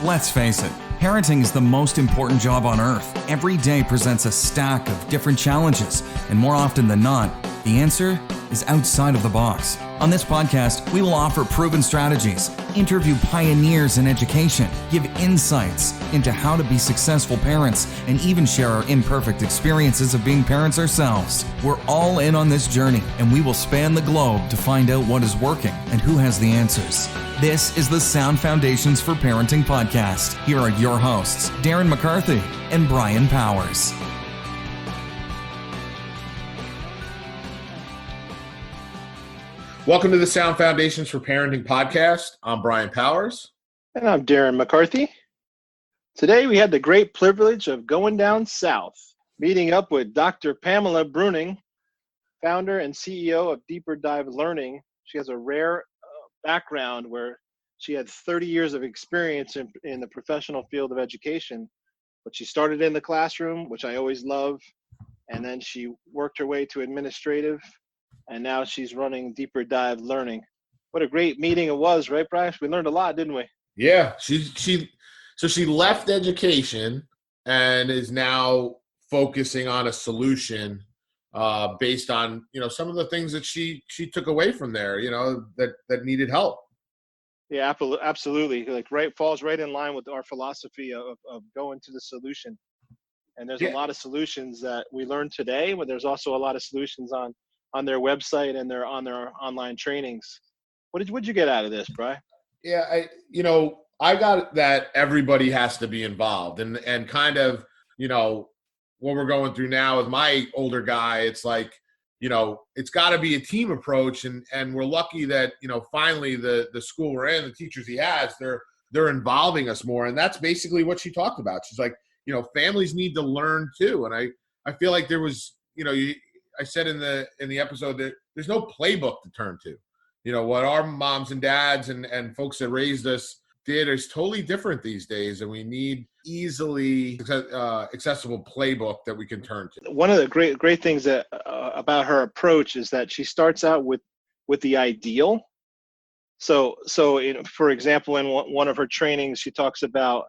Let's face it, parenting is the most important job on earth. Every day presents a stack of different challenges, and more often than not, the answer is outside of the box. On this podcast, we will offer proven strategies, interview pioneers in education, give insights into how to be successful parents, and even share our imperfect experiences of being parents ourselves. We're all in on this journey, and we will span the globe to find out what is working and who has the answers. This is the Sound Foundations for Parenting podcast. Here are your hosts, Darren McCarthy and Brian Powers. Welcome to the Sound Foundations for Parenting podcast. I'm Brian Powers. And I'm Darren McCarthy. Today we had the great privilege of going down south, meeting up with Dr. Pam Bruening, founder and CEO of DeeperDive Learning. She has a rare background where she had 30 years of experience in the professional field of education, but she started in the classroom, which I always love, and then she worked her way to administrative, and now she's running DeeperDive Learning. What a great meeting it was, right, Bryce? We learned a lot, didn't we? Yeah, she left education and is now focusing on a solution based on, some of the things that she took away from there, that needed help. Yeah, absolutely. Falls right in line with our philosophy of going to the solution. And there's a lot of solutions that we learned today, but there's also a lot of solutions on their website and on their online trainings. What'd you get out of this, Brian? Yeah, I got that everybody has to be involved and kind of, what we're going through now with my older guy, it's like, it's got to be a team approach. And we're lucky that, finally the school we're in, the teachers he has, they're involving us more. And that's basically what she talked about. She's like, families need to learn too. And I feel like there was, I said in the episode that there's no playbook to turn to. What our moms and dads and folks that raised us did is totally different these days, and we need easily accessible playbook that we can turn to. One of the great things that about her approach is that she starts out with the ideal. So for example, in one of her trainings, she talks about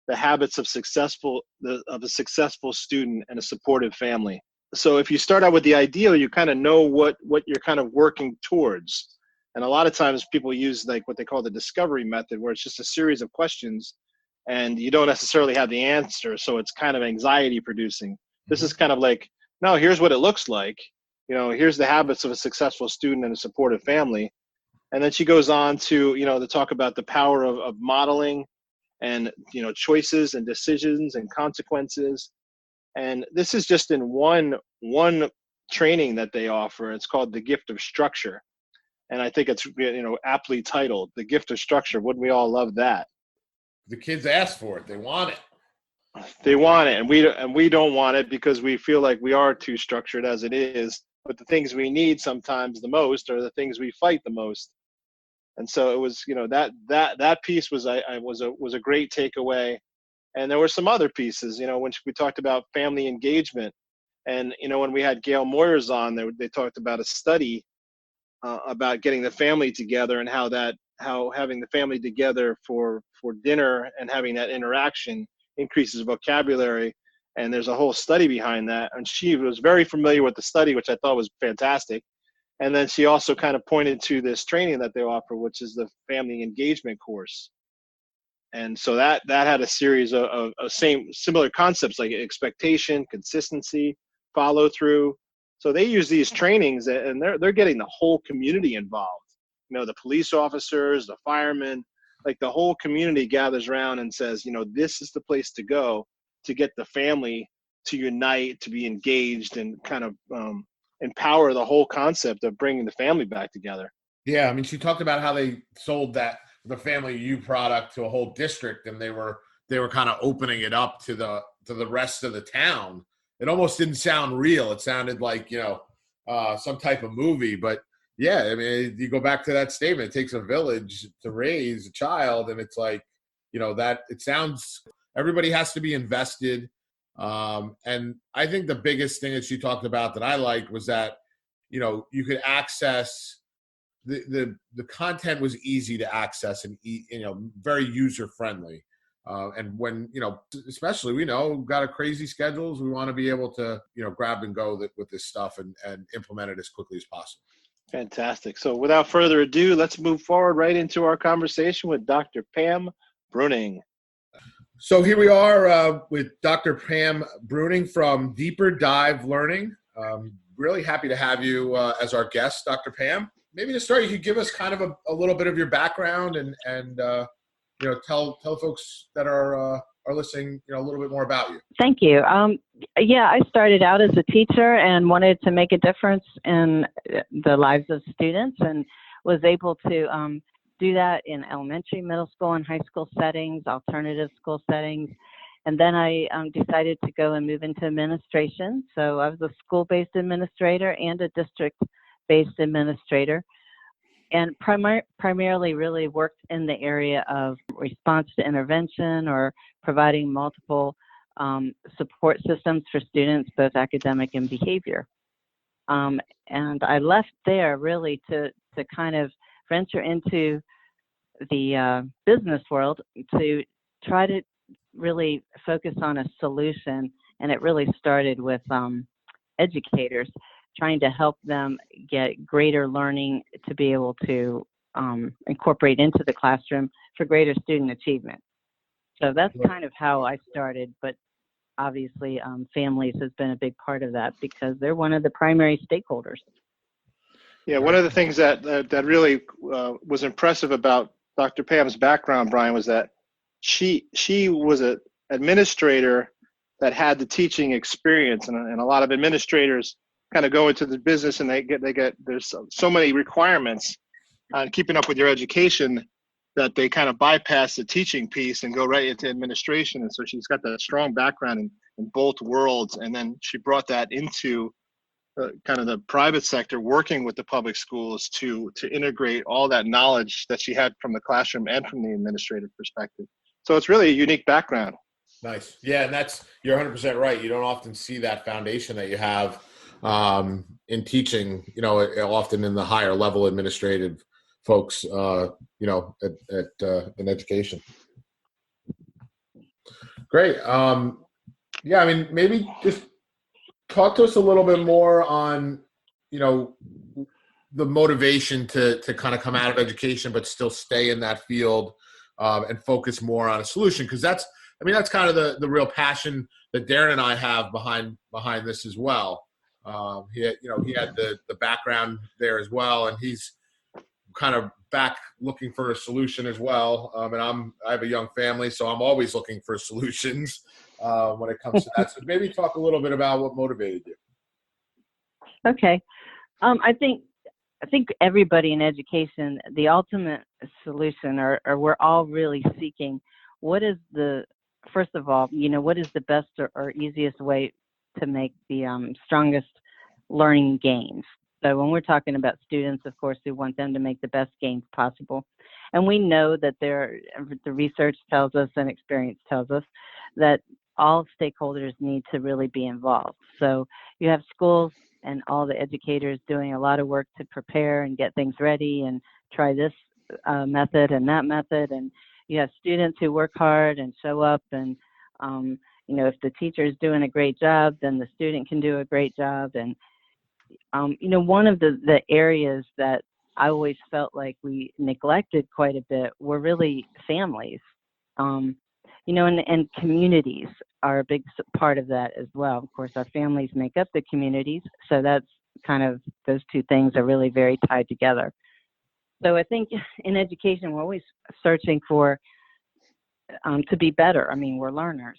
the habits of a successful student and a supportive family. So if you start out with the ideal, you kind of know what you're kind of working towards. And a lot of times people use like what they call the discovery method, where it's just a series of questions and you don't necessarily have the answer. So it's kind of anxiety producing. This is kind of like, no, here's what it looks like. Here's the habits of a successful student and a supportive family. And then she goes on to talk about the power of modeling and, choices and decisions and consequences. And this is just in one training that they offer. It's called The Gift of Structure. And I think it's, aptly titled, The Gift of Structure. Wouldn't we all love that? The kids ask for it. They want it. They want it. And we don't want it because we feel like we are too structured as it is. But the things we need sometimes the most are the things we fight the most. And so it was, that piece was a great takeaway. And there were some other pieces, when we talked about family engagement. And, when we had Gail Moyers on, they talked about a study about getting the family together and how having the family together for dinner and having that interaction increases vocabulary. And there's a whole study behind that. And she was very familiar with the study, which I thought was fantastic. And then she also kind of pointed to this training that they offer, which is the family engagement course. And so that had a series of similar concepts like expectation, consistency, follow through. So they use these trainings and they're getting the whole community involved. The police officers, the firemen, like the whole community gathers around and says, this is the place to go to get the family to unite, to be engaged, and kind of empower the whole concept of bringing the family back together. Yeah, I mean, she talked about how they sold the Family U product to a whole district, and they were kind of opening it up to the rest of the town. It almost didn't sound real. It sounded like, some type of movie. But yeah, I mean, you go back to that statement, it takes a village to raise a child. And it's like, that it sounds, everybody has to be invested. And I think the biggest thing that she talked about that I liked was that, you could access the content was easy to access and, very user friendly. And when, especially, we know we've got a crazy schedules, we want to be able to, grab and go with this stuff and implement it as quickly as possible. Fantastic. So without further ado, let's move forward right into our conversation with Dr. Pam Bruening. So here we are with Dr. Pam Bruening from DeeperDive Learning. Really happy to have you as our guest, Dr. Pam. Maybe to start, you could give us kind of a little bit of your background and tell folks that are listening, a little bit more about you. Thank you. I started out as a teacher and wanted to make a difference in the lives of students, and was able to do that in elementary, middle school, and high school settings, alternative school settings. And then I decided to go and move into administration. So I was a school-based administrator and a district-based administrator, and primarily really worked in the area of response to intervention or providing multiple support systems for students, both academic and behavior. And I left there really to kind of venture into the business world to try to really focus on a solution. And it really started with educators, trying to help them get greater learning to be able to incorporate into the classroom for greater student achievement. So that's kind of how I started, but obviously families has been a big part of that because they're one of the primary stakeholders. Yeah, one of the things that really was impressive about Dr. Pam's background, Brian, was that she was an administrator that had the teaching experience, and a lot of administrators kind of go into the business and they get there's so many requirements on keeping up with your education that they kind of bypass the teaching piece and go right into administration. And so she's got that strong background in both worlds, and then she brought that into kind of the private sector, working with the public schools to integrate all that knowledge that she had from the classroom and from the administrative perspective. So it's really a unique background. Nice. Yeah, and you're 100% right. You don't often see that foundation that you have in teaching, often in the higher level administrative folks, in education. Great. Maybe just talk to us a little bit more on, the motivation to kind of come out of education, but still stay in that field and focus more on a solution. Because that's kind of the real passion that Darren and I have behind this as well. He had the background there as well, and he's kind of back looking for a solution as well. And I have a young family, so I'm always looking for solutions when it comes to that. So maybe talk a little bit about what motivated you. Okay. I think everybody in education, the ultimate solution, or we're all really seeking, first of all, what is the best or easiest way to make the strongest learning gains? So when we're talking about students, of course, we want them to make the best gains possible. And we know that the research tells us and experience tells us that all stakeholders need to really be involved. So you have schools and all the educators doing a lot of work to prepare and get things ready and try this method and that method. And you have students who work hard and show up, and if the teacher is doing a great job, then the student can do a great job. And one of the areas that I always felt like we neglected quite a bit were really families, and communities are a big part of that as well. Of course, our families make up the communities, so that's kind of, those two things are really very tied together. So I think in education, we're always searching for to be better. We're learners,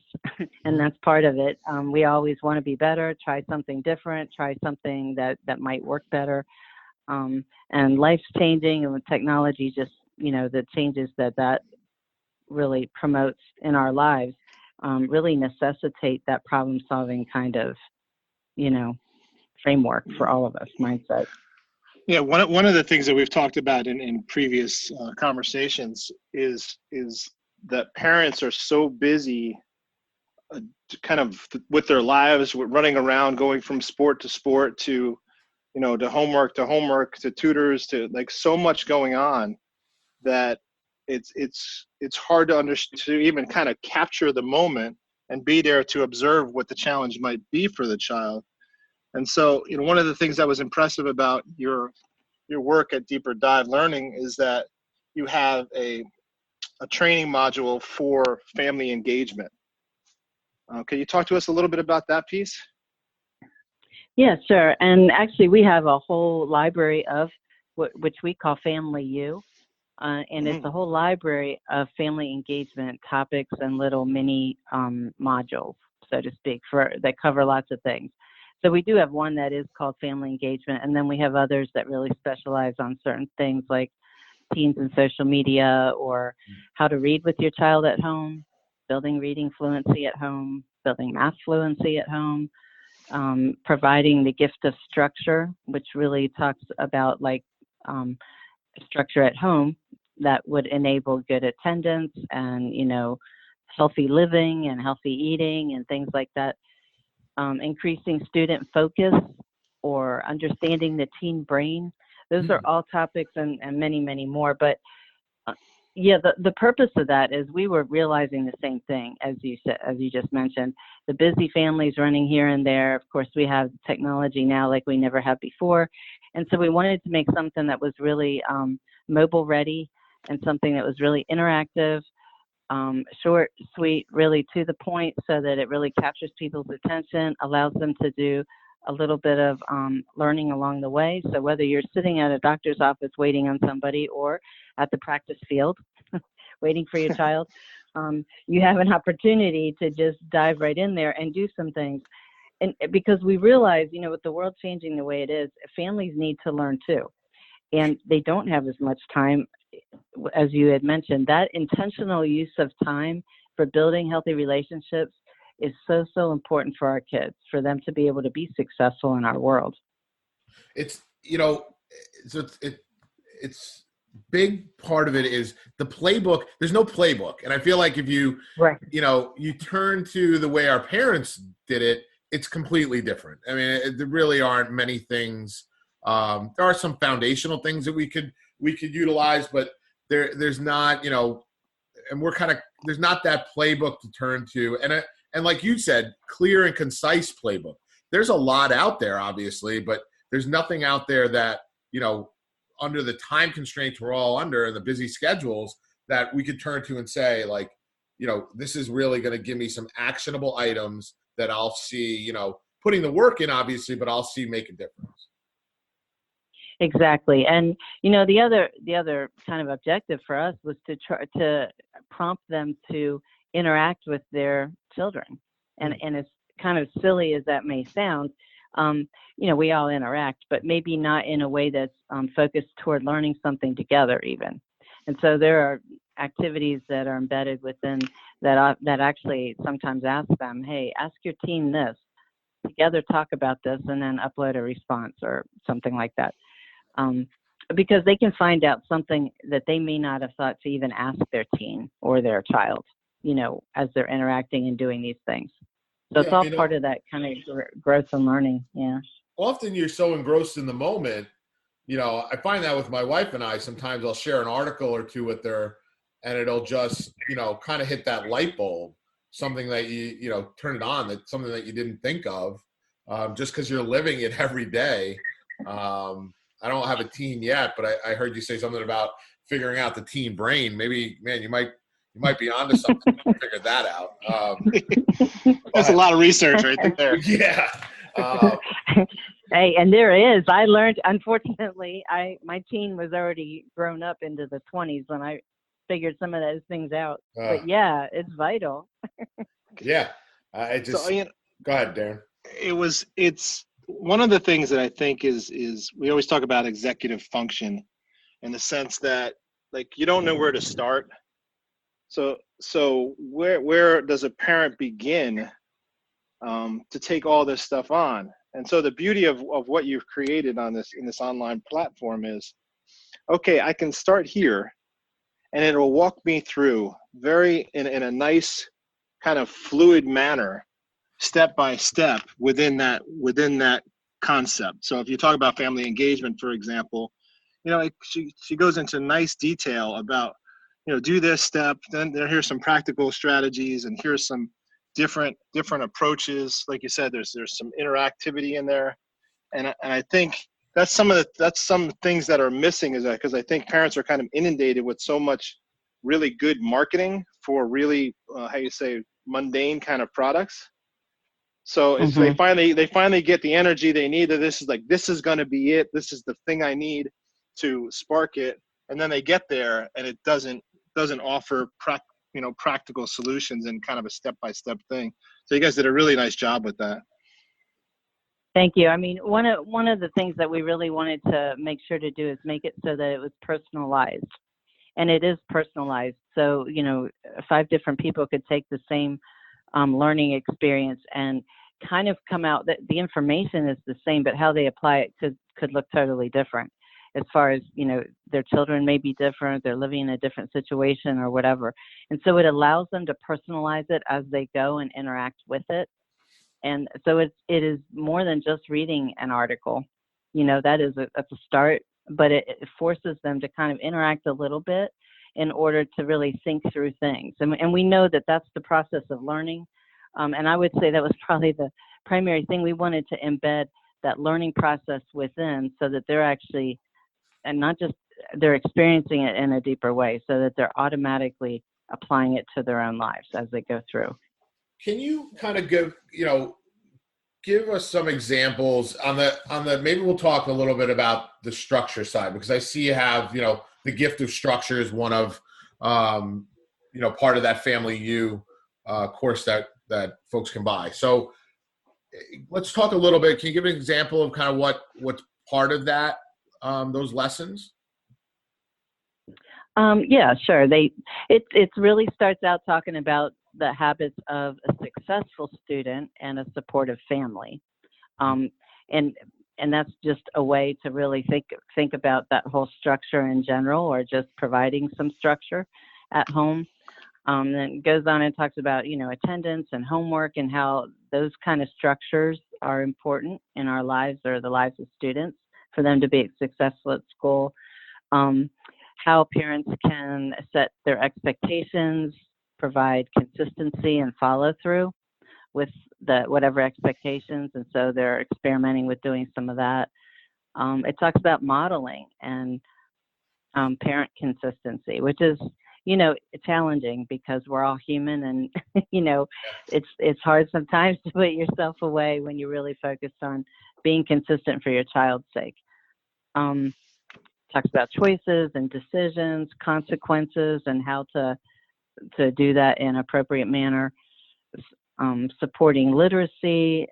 and that's part of it. We always want to be better, try something different, try something that might work better. And life's changing, and with technology, just, the changes that really promotes in our lives really necessitate that problem-solving kind of, framework for all of us, mindset. Yeah, one of the things that we've talked about in previous conversations is that parents are so busy kind of with their lives, running around, going from sport to sport to homework to tutors, to like so much going on, that it's hard to understand, to even kind of capture the moment and be there to observe what the challenge might be for the child. And so, one of the things that was impressive about your work at DeeperDive Learning is that you have a training module for family engagement. Can you talk to us a little bit about that piece? Yeah, sure. And actually, we have a whole library of which we call Family U. And it's a whole library of family engagement topics and little mini modules, so to speak, that cover lots of things. So we do have one that is called Family Engagement, and then we have others that really specialize on certain things like teens and social media, or how to read with your child at home, building reading fluency at home, building math fluency at home, providing the gift of structure, which really talks about structure at home that would enable good attendance and, healthy living and healthy eating and things like that. Increasing student focus or understanding the teen brain. Those are all topics and many, many more. But the purpose of that is we were realizing the same thing, as you said, as you just mentioned, the busy families running here and there. Of course, we have technology now like we never have before. And so we wanted to make something that was really mobile ready and something that was really interactive, short, sweet, really to the point, so that it really captures people's attention, allows them to do a little bit of learning along the way. So whether you're sitting at a doctor's office waiting on somebody or at the practice field waiting for your child, you have an opportunity to just dive right in there and do some things. And because we realize, with the world changing the way it is, families need to learn too. And they don't have as much time, as you had mentioned. That intentional use of time for building healthy relationships is so important for our kids, for them to be able to be successful in our world. It's, it's big part of it is the playbook. There's no playbook. And I feel like if you, you turn to the way our parents did it, it's completely different. I mean, there really aren't many things. There are some foundational things that we could utilize, but there's not, and there's not that playbook to turn to. And like you said, clear and concise playbook. There's a lot out there, obviously, but there's nothing out there that, under the time constraints we're all under and the busy schedules, that we could turn to and say, like, this is really going to give me some actionable items that I'll see, putting the work in, obviously, but I'll see make a difference. Exactly. And, the other kind of objective for us was to try to prompt them to interact with their children. And as kind of silly as that may sound, we all interact, but maybe not in a way that's focused toward learning something together even. And so there are activities that are embedded within that actually sometimes ask them, hey, ask your teen this, together talk about this, and then upload a response or something like that. Because they can find out something that they may not have thought to even ask their teen or their child, as they're interacting and doing these things. So it's all part of that kind of growth and learning. Yeah. Often you're so engrossed in the moment. I find that with my wife and I, sometimes I'll share an article or two with her and it'll just, kind of hit that light bulb, something that you turn it on, that's something that you didn't think of, just because you're living it every day. I don't have a teen yet, but I heard you say something about figuring out the teen brain. Maybe, man, you might be onto something to figure that out. That's a lot of research right there. Yeah. Hey, and there is. I learned, unfortunately, my teen was already grown up into the 20s when I figured some of those things out. But yeah, it's vital. Yeah. Go ahead, Darren. It's one of the things that I think is we always talk about executive function, in the sense that, like, you don't know where to start. So where does a parent begin to take all this stuff on? And so the beauty of what you've created in this online platform is, okay, I can start here, and it will walk me through in a nice kind of fluid manner, step by step within that concept. So if you talk about family engagement, for example, she goes into nice detail about, do this step, then here's some practical strategies, and here's some different approaches. Like you said, there's some interactivity in there, and I think that's some things that are missing, is that because I think parents are kind of inundated with so much really good marketing for really mundane kind of products. So if they finally get the energy they need, that this is going to be it, this is the thing I need to spark it, and then they get there and it doesn't offer practical solutions and kind of a step-by-step thing. So you guys did a really nice job with that. Thank you. I mean, one of the things that we really wanted to make sure to do is make it so that it was personalized. And it is personalized. So, 5 different people could take the same learning experience and kind of come out that the information is the same, but how they apply it could look totally different. As far as, their children may be different, they're living in a different situation or whatever. And so it allows them to personalize it as they go and interact with it. And so it is more than just reading an article. That is a start, but it forces them to kind of interact a little bit in order to really think through things. And we know that that's the process of learning. And I would say that was probably the primary thing. We wanted to embed that learning process within so that they're actually, and not just they're experiencing it in a deeper way, so that they're automatically applying it to their own lives as they go through. Can you kind of give us some examples on the maybe we'll talk a little bit about the structure side, because I see you have, the gift of structure is one of, part of that Family U course that folks can buy. So let's talk a little bit. Can you give an example of kind of what's part of that, those lessons? Yeah, sure. It really starts out talking about the habits of a successful student and a supportive family. And that's just a way to really think about that whole structure in general, or just providing some structure at home. Then it goes on and talks about, attendance and homework and how those kind of structures are important in our lives, or the lives of students, for them to be successful at school. How parents can set their expectations, provide consistency and follow through with whatever expectations, and so they're experimenting with doing some of that. It talks about modeling and parent consistency, which is challenging because we're all human, and it's hard sometimes to put yourself away when you're really focused on being consistent for your child's sake. Talks about choices and decisions, consequences, and how to do that in an appropriate manner. Supporting literacy,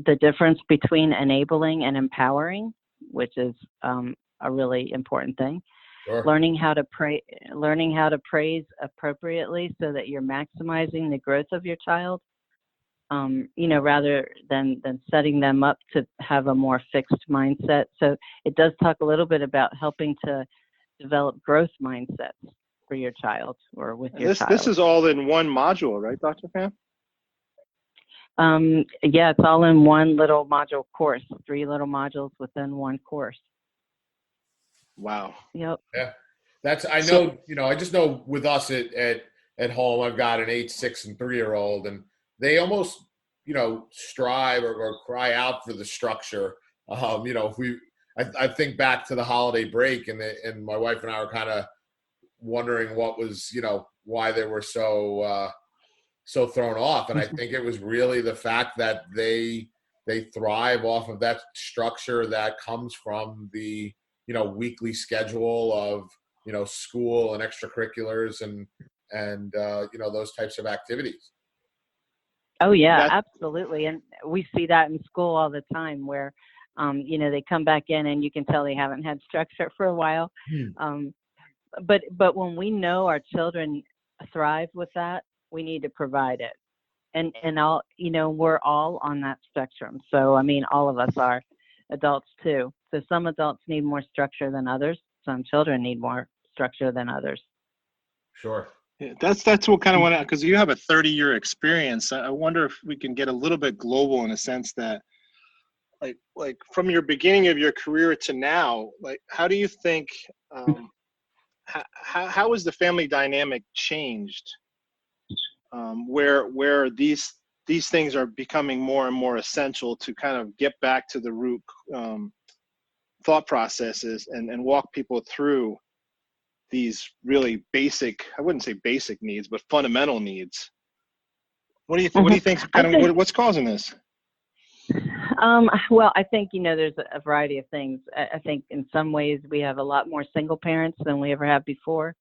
the difference between enabling and empowering, which is a really important thing. Sure. Learning how to praise appropriately so that you're maximizing the growth of your child, rather than setting them up to have a more fixed mindset. So it does talk a little bit about helping to develop growth mindsets for your child or with your child. This is all in one module, right, Dr. Pam? Yeah, it's all in one little module course, 3 little modules within one course. Wow. Yep. Yeah. I just know with us at home, I've got an 8, 6, and 3-year-old, and they almost, strive or cry out for the structure. I think back to the holiday break, and my wife and I were kind of wondering what was, why they were so thrown off. And I think it was really the fact that they thrive off of that structure that comes from the, weekly schedule of, school and extracurriculars and those types of activities. Oh yeah, absolutely. And we see that in school all the time where, they come back in and you can tell they haven't had structure for a while. But when we know our children thrive with that, we need to provide it. And all, we're all on that spectrum. So, all of us are, adults too. So some adults need more structure than others. Some children need more structure than others. Sure. Yeah, that's what kind of went out, because you have a 30-year experience. I wonder if we can get a little bit global in a sense that, like from your beginning of your career to now, like how do you think how has the family dynamic changed, where these things are becoming more and more essential to kind of get back to the root thought processes and walk people through these really basic, I wouldn't say basic needs, but fundamental needs? What do you think what's causing this? Well, I think, there's a variety of things. I think in some ways we have a lot more single parents than we ever have before.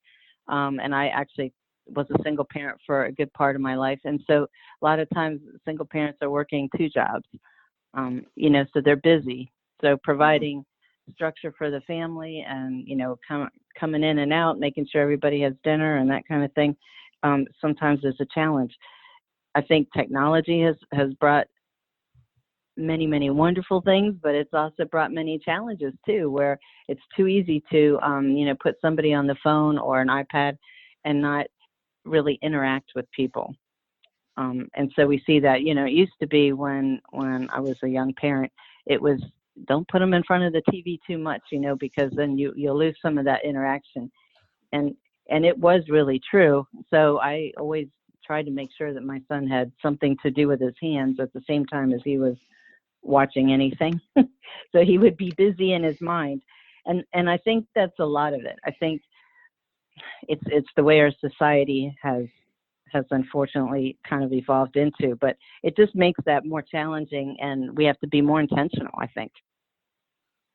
And I actually was a single parent for a good part of my life. And so a lot of times single parents are working 2 jobs, so they're busy. So providing structure for the family and, coming in and out, making sure everybody has dinner and that kind of thing, sometimes is a challenge. I think technology has brought many, many wonderful things, but it's also brought many challenges too, where it's too easy to, put somebody on the phone or an iPad and not really interact with people. And so we see that, it used to be when I was a young parent, it was, don't put them in front of the TV too much, because then you'll lose some of that interaction. And it was really true. So I always tried to make sure that my son had something to do with his hands at the same time as he was watching anything. So he would be busy in his mind. And I think that's a lot of it. I think it's the way our society has unfortunately kind of evolved into, but it just makes that more challenging, and we have to be more intentional, I think.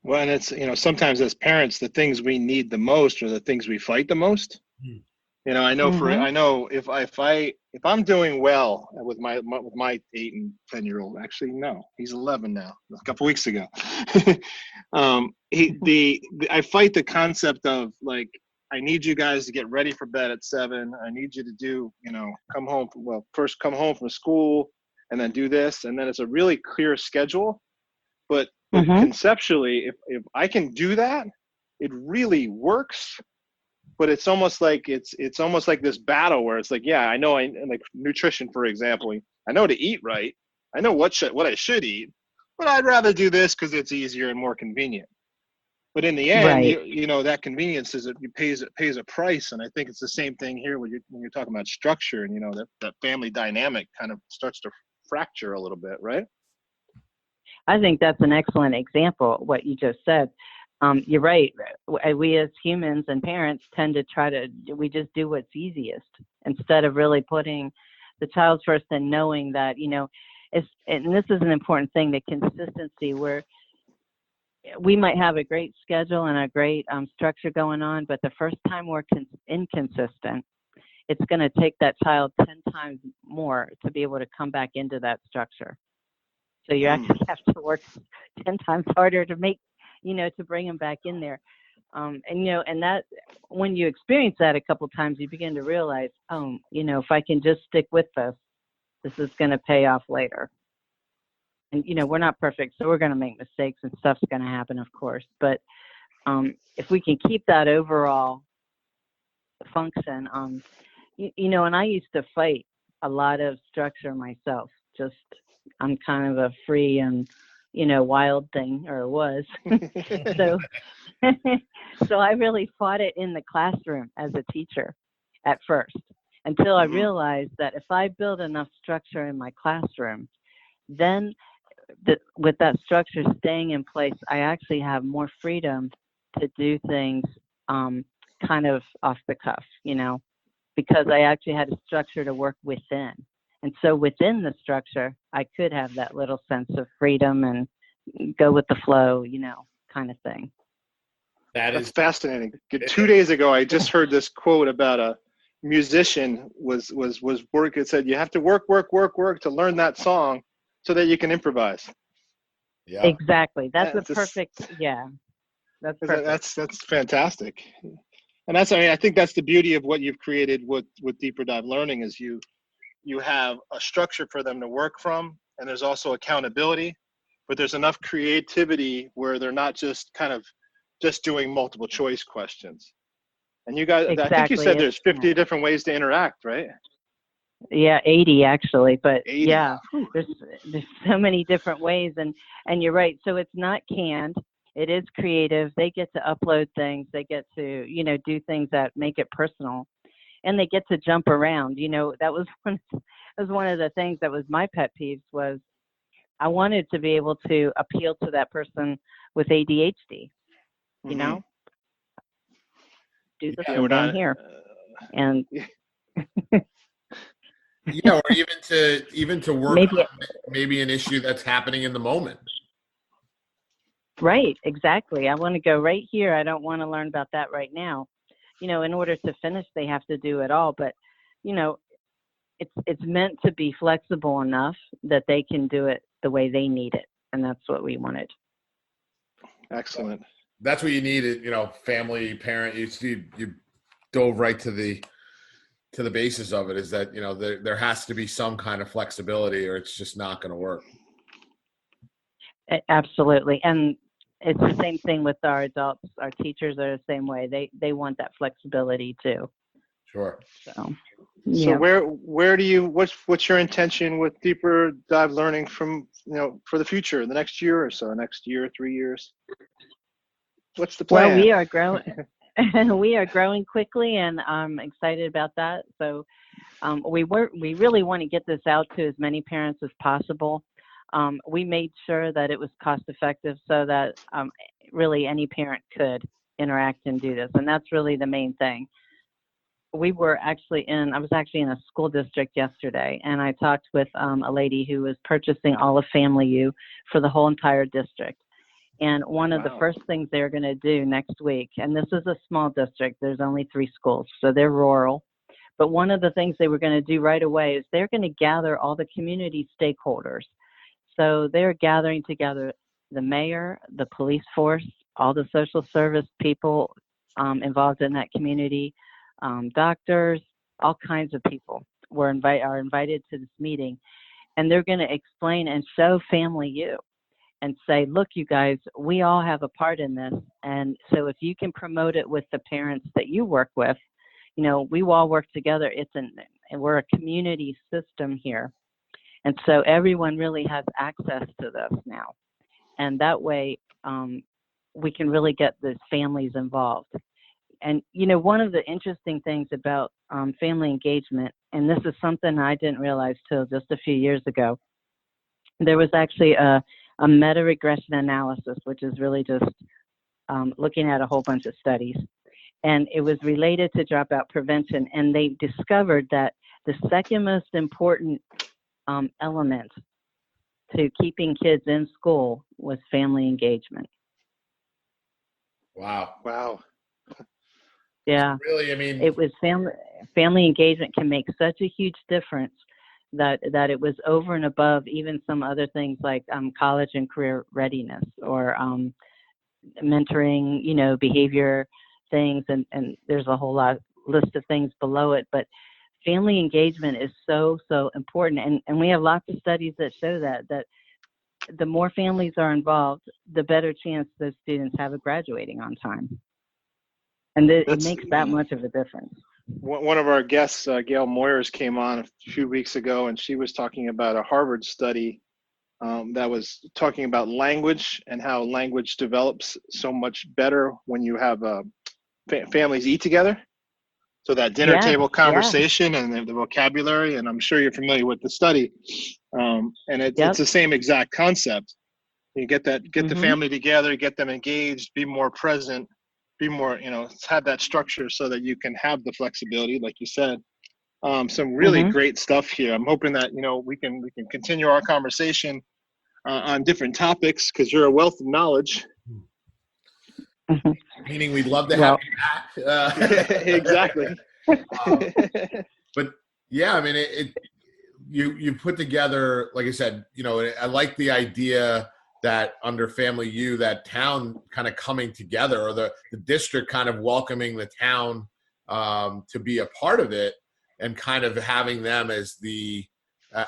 Well, and it's, sometimes as parents, the things we need the most are the things we fight the most. I know I know if I'm doing well with my 8 and 10-year-old, actually, no, he's 11 now, a couple weeks ago. I fight the concept of like, I need you guys to get ready for bed at 7. I need you to do, first come home from school and then do this. And then it's a really clear schedule. But conceptually, if I can do that, it really works. But it's almost like it's almost like this battle where it's like, yeah, I know, like nutrition, for example, I know to eat right. I know what I should eat, but I'd rather do this because it's easier and more convenient. But in the end, right. That convenience pays a price, and I think it's the same thing here when you're talking about structure, and that family dynamic kind of starts to fracture a little bit, right? I think that's an excellent example, what you just said. You're right. We as humans and parents tend to we just do what's easiest instead of really putting the child first and knowing that, and this is an important thing, the consistency, where we might have a great schedule and a great structure going on, but the first time we're inconsistent, it's going to take that child 10 times more to be able to come back into that structure. So you actually have to work 10 times harder to make, to bring them back in there. And that when you experience that a couple times, you begin to realize, if I can just stick with this is going to pay off later. And, we're not perfect, so we're going to make mistakes and stuff's going to happen, of course. But if we can keep that overall function, and I used to fight a lot of structure myself. Just, I'm kind of a free and, wild thing, or was. So I really fought it in the classroom as a teacher at first, until I realized that if I build enough structure in my classroom, then with that structure staying in place, I actually have more freedom to do things kind of off the cuff, because I actually had a structure to work within. And so within the structure, I could have that little sense of freedom and go with the flow, kind of thing. That's fascinating. 2 days ago, I just heard this quote about a musician was work. It said, you have to work to learn that song so that you can improvise. Yeah, exactly. That's perfect. Yeah, that's perfect. That's fantastic. And I think that's the beauty of what you've created with DeeperDive Learning is you have a structure for them to work from, and there's also accountability, but there's enough creativity where they're not just kind of just doing multiple choice questions. And you guys, exactly. I think you said there's 50 different ways to interact, right? Yeah, 80 actually, but 80. Yeah, there's so many different ways, and you're right. So it's not canned. it is creative. They get to upload things. They get to, do things that make it personal, and they get to jump around. That was one of the things that was my pet peeves. Was I wanted to be able to appeal to that person with ADHD, you know, do the Yeah, thing down here. And yeah, or even to work maybe, on maybe an issue that's happening in the moment. right, exactly. I want to go right here. I don't want to learn about that right now. In order to finish, they have to do it all. But, it's meant to be flexible enough that they can do it the way they need it. And that's what we wanted. Excellent. That's what you need, family, parent. You dove right to the basis of it, is that, there has to be some kind of flexibility, or it's just not going to work. Absolutely. And it's the same thing with our adults. Our teachers are the same way. They want that flexibility too. Sure. So yeah. where do you, what's your intention with Deeper Dive Learning from, for the future, the next year or so, next year, 3 years? What's the plan? Well, we are growing. We are growing quickly, and I'm excited about that. So we really want to get this out to as many parents as possible. We made sure that it was cost effective so that really any parent could interact and do this. And that's really the main thing. I was actually in a school district yesterday, and I talked with a lady who was purchasing all of Family U for the whole entire district. And one of the first things they're going to do next week, and this is a small district, there's only 3 schools, so they're rural. But one of the things they were going to do right away is they're going to gather all the community stakeholders. So they're gathering together the mayor, the police force, all the social service people involved in that community, doctors, all kinds of people are invited to this meeting. And they're going to explain and show Family U and say, look, you guys, we all have a part in this. And so if you can promote it with the parents that you work with, we all work together. We're a community system here. And so everyone really has access to this now. And that way we can really get the families involved. And, one of the interesting things about family engagement, and this is something I didn't realize till just a few years ago, there was actually a meta-regression analysis, which is really just looking at a whole bunch of studies. And it was related to dropout prevention. And they discovered that the second most important element to keeping kids in school was family engagement. Wow. Yeah. Really, I mean, it was family engagement can make such a huge difference that it was over and above even some other things like college and career readiness or mentoring, behavior things, and there's a whole list of things below it. But family engagement is so important, and we have lots of studies that show that the more families are involved, the better chance those students have of graduating on time. And it makes that much of a difference. One of our guests, Gail Moyers, came on a few weeks ago, and she was talking about a Harvard study that was talking about language and how language develops so much better when you have families eat together. So that dinner table conversation and the vocabulary, and I'm sure you're familiar with the study. And it's the same exact concept. You get the family together, get them engaged, be more present, be more, have that structure so that you can have the flexibility, like you said. Some really great stuff here. I'm hoping that, we can continue our conversation on different topics, because you're a wealth of knowledge. Meaning we'd love to have you back. Exactly. But yeah, I mean, you put together, like I said, I like the idea that under Family U, that town kind of coming together, or the district kind of welcoming the town to be a part of it, and kind of having them as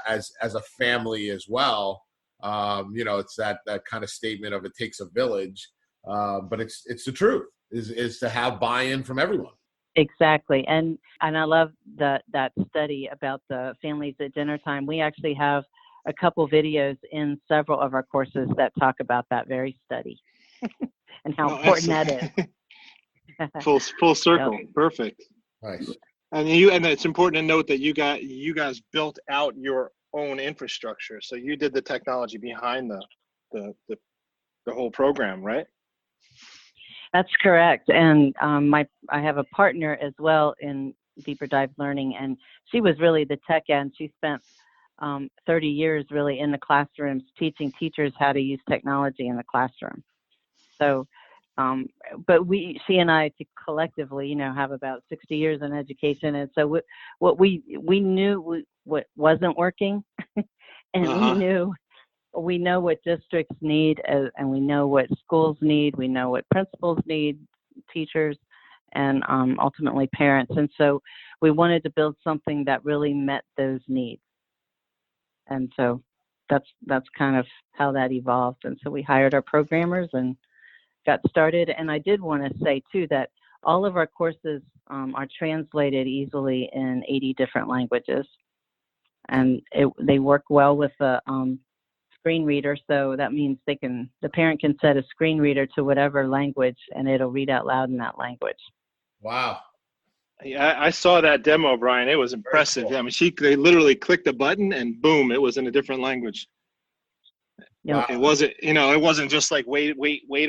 as a family as well. It's that kind of statement of it takes a village, but it's the truth is to have buy-in from everyone. Exactly. And I love that study about the families at dinner time. We actually have a couple videos in several of our courses that talk about that very study. and how important that is. Full circle. Yep. Perfect. Nice. And it's important to note that you guys built out your own infrastructure. So you did the technology behind the whole program, right? That's correct. And I have a partner as well in DeeperDive Learning, and she was really the tech end. She spent 30 years really in the classrooms teaching teachers how to use technology in the classroom. So, but she and I collectively, have about 60 years in education, and so what we knew what wasn't working, and we know what districts need, and we know what schools need. We know what principals need, teachers, and ultimately parents. And so we wanted to build something that really met those needs. And so that's kind of how that evolved. And so we hired our programmers and got started. And I did want to say too that all of our courses are translated easily in 80 different languages, and they work well with the screen reader. So that means the parent can set a screen reader to whatever language, and it'll read out loud in that language. Wow. Yeah, I saw that demo, Brian. It was impressive. Cool. I mean, they literally clicked a button and boom, it was in a different language. Yep. It wasn't just like wait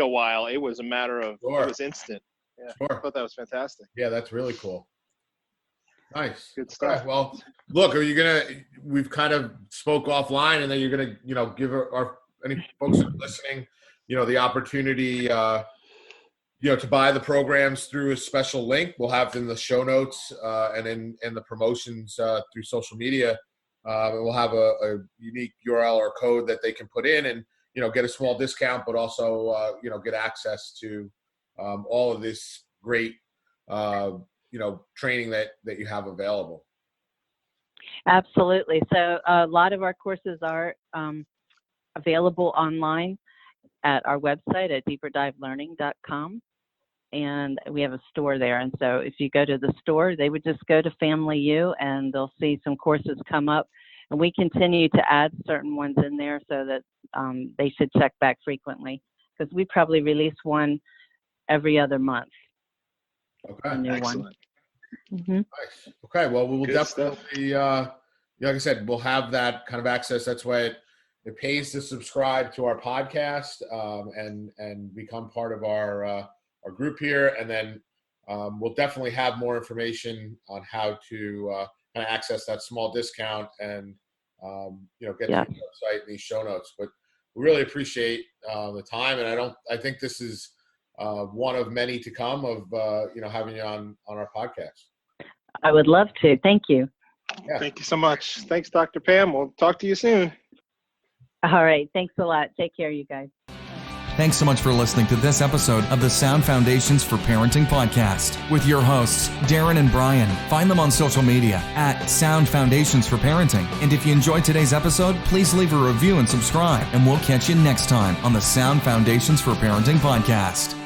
a while. It was a matter of, Sure. It was instant. Yeah, Sure. I thought that was fantastic. Yeah, that's really cool. Nice. Good stuff. Okay, well, look, we've kind of spoke offline, and then you're going to, give any folks who are listening, the opportunity, to buy the programs through a special link. We'll have in the show notes and in the promotions through social media. And we'll have a unique URL or code that they can put in and, get a small discount, but also, get access to all of this great, training that you have available. Absolutely. So a lot of our courses are available online at our website at deeperdive.learning.com. And we have a store there. And so if you go to the store, they would just go to Family U, and they'll see some courses come up. And we continue to add certain ones in there so that they should check back frequently, because we probably release one every other month. Okay. A new Excellent. one. Mm-hmm. Nice. Okay. Well, we will Good definitely, like I said, we'll have that kind of access. That's why it pays to subscribe to our podcast and become part of our group here. And then we'll definitely have more information on how to kind of access that small discount and, get to the website and these show notes. But we really appreciate the time. And I think this is one of many to come of, having you on our podcast. I would love to. Thank you. Yeah. Thank you so much. Thanks, Dr. Pam. We'll talk to you soon. All right. Thanks a lot. Take care, you guys. Thanks so much for listening to this episode of the Sound Foundations for Parenting podcast with your hosts, Darren and Brian. Find them on social media at Sound Foundations for Parenting. And if you enjoyed today's episode, please leave a review and subscribe. And we'll catch you next time on the Sound Foundations for Parenting podcast.